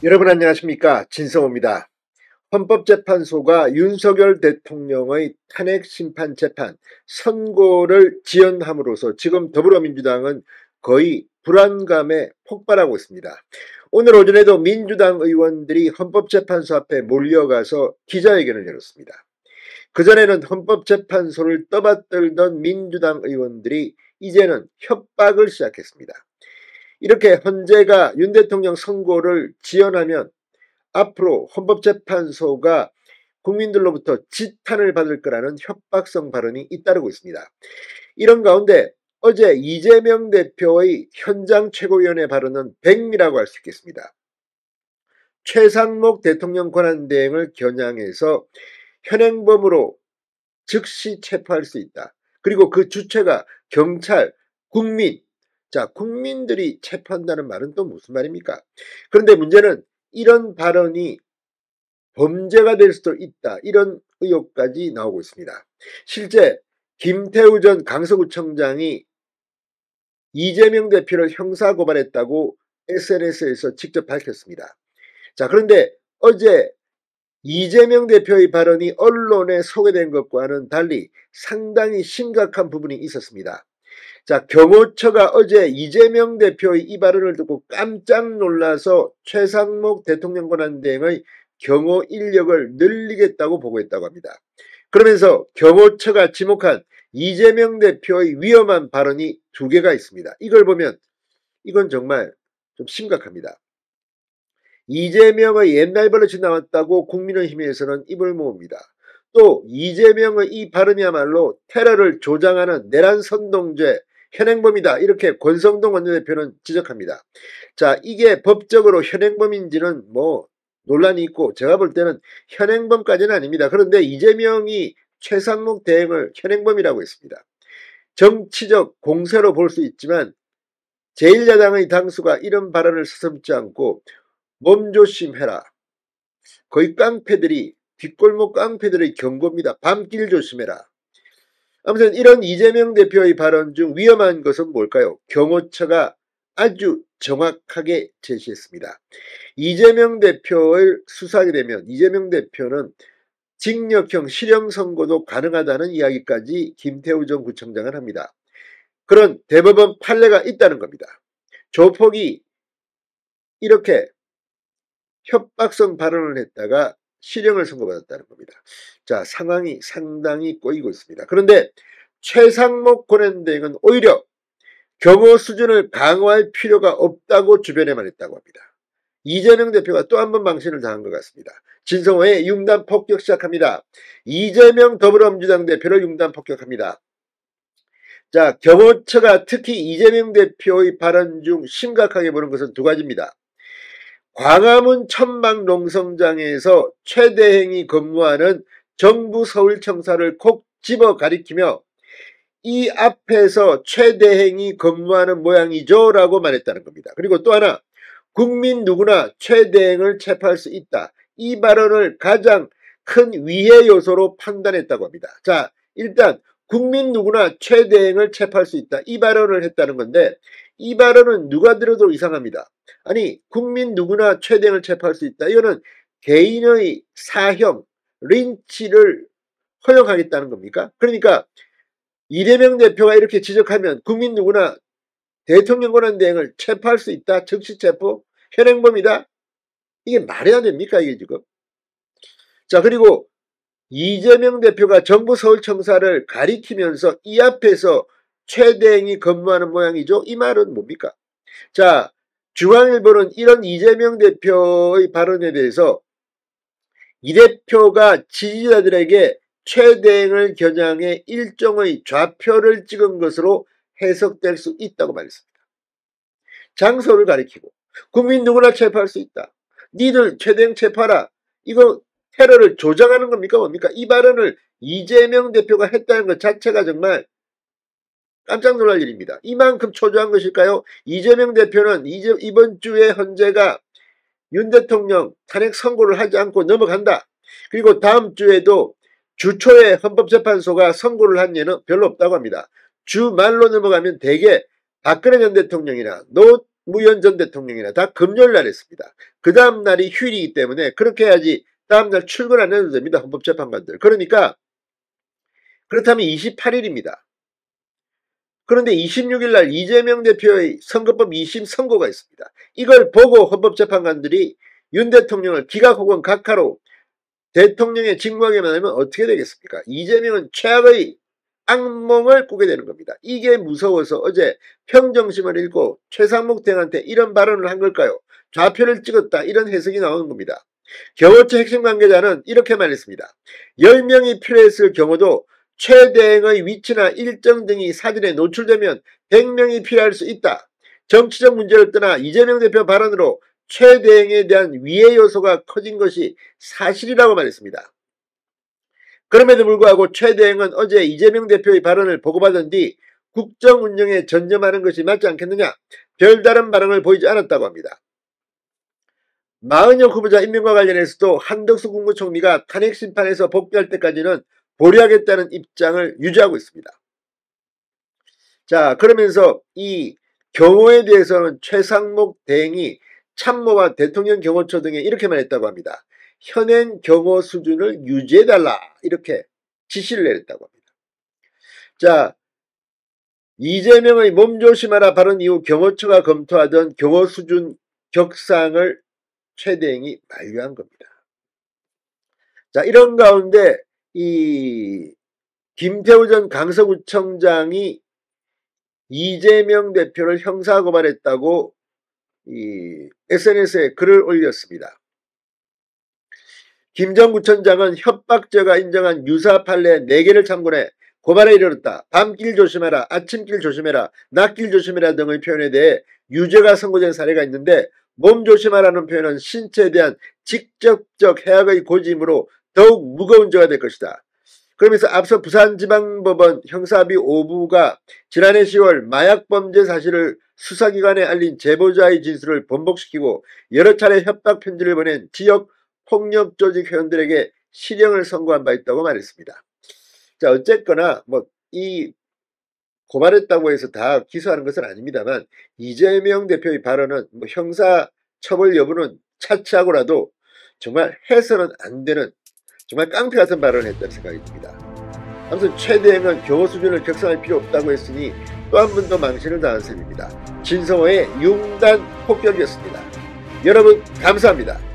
여러분 안녕하십니까? 진성호입니다. 헌법재판소가 윤석열 대통령의 탄핵심판재판 선고를 지연함으로써 지금 더불어민주당은 거의 불안감에 폭발하고 있습니다. 오늘 오전에도 민주당 의원들이 헌법재판소 앞에 몰려가서 기자회견을 열었습니다. 그전에는 헌법재판소를 떠받들던 민주당 의원들이 이제는 협박을 시작했습니다. 이렇게 헌재가 윤 대통령 선고를 지연하면 앞으로 헌법재판소가 국민들로부터 지탄을 받을 거라는 협박성 발언이 잇따르고 있습니다. 이런 가운데 어제 이재명 대표의 현장 최고위원회 발언은 백미라고 할 수 있겠습니다. 최상목 대통령 권한대행을 겨냥해서 현행범으로 즉시 체포할 수 있다. 그리고 그 주체가 경찰, 국민, 국민들이 체포한다는 말은 또 무슨 말입니까? 그런데 문제는 이런 발언이 범죄가 될 수도 있다. 이런 의혹까지 나오고 있습니다. 실제 김태우 전 강서구청장이 이재명 대표를 형사고발했다고 SNS에서 직접 밝혔습니다. 그런데 어제 이재명 대표의 발언이 언론에 소개된 것과는 달리 상당히 심각한 부분이 있었습니다. 경호처가 어제 이재명 대표의 이 발언을 듣고 깜짝 놀라서 최상목 대통령 권한대행의 경호 인력을 늘리겠다고 보고했다고 합니다. 그러면서 경호처가 지목한 이재명 대표의 위험한 발언이 2개가 있습니다. 이걸 보면 이건 정말 좀 심각합니다. 이재명의 옛날 버릇이 나왔다고 국민의힘에서는 입을 모읍니다. 또 이재명의 이 발언이야말로 테러를 조장하는 내란 선동죄 현행범이다. 이렇게 권성동 원내대표는 지적합니다. 이게 법적으로 현행범인지는 논란이 있고 제가 볼 때는 현행범까지는 아닙니다. 그런데 이재명이 최상목 대행을 현행범이라고 했습니다. 정치적 공세로 볼 수 있지만 제1야당의 당수가 이런 발언을 서슴지 않고 몸조심해라. 거의 깡패들이 뒷골목 깡패들의 경고입니다. 밤길 조심해라. 아무튼 이런 이재명 대표의 발언 중 위험한 것은 뭘까요? 경호처가 아주 정확하게 제시했습니다. 이재명 대표를 수사하게 되면 이재명 대표는 징역형 실형 선고도 가능하다는 이야기까지 김태우 전 구청장은 합니다. 그런 대법원 판례가 있다는 겁니다. 조폭이 이렇게 협박성 발언을 했다가 실형을 선고받았다는 겁니다. 상황이 상당히 꼬이고 있습니다. 그런데 최상목 권한대행은 오히려 경호 수준을 강화할 필요가 없다고 주변에 말했다고 합니다. 이재명 대표가 또 한 번 망신을 당한 것 같습니다. 진성호의 융단 폭격 시작합니다. 이재명 더불어민주당 대표를 융단 폭격합니다. 경호처가 특히 이재명 대표의 발언 중 심각하게 보는 것은 2가지입니다. 광화문 천막농성장에서 최대행이 근무하는 정부 서울청사를 콕 집어 가리키며 이 앞에서 최대행이 근무하는 모양이죠 라고 말했다는 겁니다. 그리고 또 하나, 국민 누구나 최대행을 체포할 수 있다. 이 발언을 가장 큰 위해 요소로 판단했다고 합니다. 일단 국민 누구나 최대행을 체포할 수 있다. 이 발언을 했다는 건데 이 발언은 누가 들어도 이상합니다. 아니, 국민 누구나 최대행을 체포할 수 있다. 이거는 개인의 사형, 린치를 허용하겠다는 겁니까? 그러니까 이재명 대표가 이렇게 지적하면 국민 누구나 대통령 권한대행을 체포할 수 있다. 즉시 체포, 현행범이다. 이게 말이 안 됩니까? 이게 지금. 그리고 이재명 대표가 정부 서울청사를 가리키면서 이 앞에서 최대행이 근무하는 모양이죠. 이 말은 뭡니까? 중앙일보는 이런 이재명 대표의 발언에 대해서 이 대표가 지지자들에게 최대행을 겨냥해 일종의 좌표를 찍은 것으로 해석될 수 있다고 말했습니다. 장소를 가리키고 국민 누구나 체포할 수 있다. 니들 최대행 체포하라. 이거 테러를 조장하는 겁니까? 뭡니까? 이 발언을 이재명 대표가 했다는 것 자체가 정말 깜짝 놀랄 일입니다. 이만큼 초조한 것일까요? 이재명 대표는 이번 주에 헌재가 윤 대통령 탄핵 선고를 하지 않고 넘어간다. 그리고 다음 주에도 주초에 헌법재판소가 선고를 한 예는 별로 없다고 합니다. 주말로 넘어가면 대개 박근혜 전 대통령이나 노무현 전 대통령이나 다 금요일 날 했습니다. 그 다음 날이 휴일이기 때문에 그렇게 해야지 다음 날 출근 안 해도 됩니다. 헌법재판관들. 그러니까 그렇다면 28일입니다. 그런데 26일 날 이재명 대표의 선거법 2심 선고가 있습니다. 이걸 보고 헌법재판관들이 윤 대통령을 기각 혹은 각하로 대통령의 직무하게만 하면 어떻게 되겠습니까? 이재명은 최악의 악몽을 꾸게 되는 겁니다. 이게 무서워서 어제 평정심을 읽고 최상목 대행한테 이런 발언을 한 걸까요? 좌표를 찍었다, 이런 해석이 나오는 겁니다. 경호처 핵심 관계자는 이렇게 말했습니다. 10명이 필요했을 경우도 최 대행의 위치나 일정 등이 사진에 노출되면 100명이 필요할 수 있다. 정치적 문제를 떠나 이재명 대표 발언으로 최 대행에 대한 위해 요소가 커진 것이 사실이라고 말했습니다. 그럼에도 불구하고 최 대행은 어제 이재명 대표의 발언을 보고받은 뒤 국정 운영에 전념하는 것이 맞지 않겠느냐, 별다른 반응을 보이지 않았다고 합니다. 마은영 후보자 임명과 관련해서도 한덕수 국무총리가 탄핵 심판에서 복귀할 때까지는 보류하겠다는 입장을 유지하고 있습니다. 자, 그러면서 이 경호에 대해서는 최상목 대행이 참모와 대통령 경호처 등에 이렇게 말했다고 합니다. 현행 경호 수준을 유지해달라, 이렇게 지시를 내렸다고 합니다. 자, 이재명의 몸조심하라 발언 이후 경호처가 검토하던 경호 수준 격상을 최 대행이 만류한 겁니다. 자, 이런 가운데 이 김태우 전 강서구청장이 이재명 대표를 형사고발했다고 이 SNS에 글을 올렸습니다. 김 전 구청장은 협박죄가 인정한 유사 판례 4개를 참고해 고발에 이르렀다. 밤길 조심해라, 아침길 조심해라, 낮길 조심해라 등의 표현에 대해 유죄가 선고된 사례가 있는데, 몸 조심하라는 표현은 신체에 대한 직접적 해악의 고지이므로 더욱 무거운 죄가 될 것이다. 그러면서 앞서 부산지방법원 형사합의 5부가 지난해 10월 마약범죄 사실을 수사기관에 알린 제보자의 진술을 번복시키고 여러 차례 협박 편지를 보낸 지역 폭력조직 회원들에게 실형을 선고한 바 있다고 말했습니다. 자, 어쨌거나 이 고발했다고 해서 다 기소하는 것은 아닙니다만, 이재명 대표의 발언은 형사 처벌 여부는 차치하고라도 정말 해서는 안 되는 정말 깡패 같은 발언을 했다는 생각이 듭니다. 아무튼 최 대행은 경호 수준을 격상할 필요 없다고 했으니 또 한 번 더 망신을 당한 셈입니다. 진성호의 융단 폭격이었습니다. 여러분 감사합니다.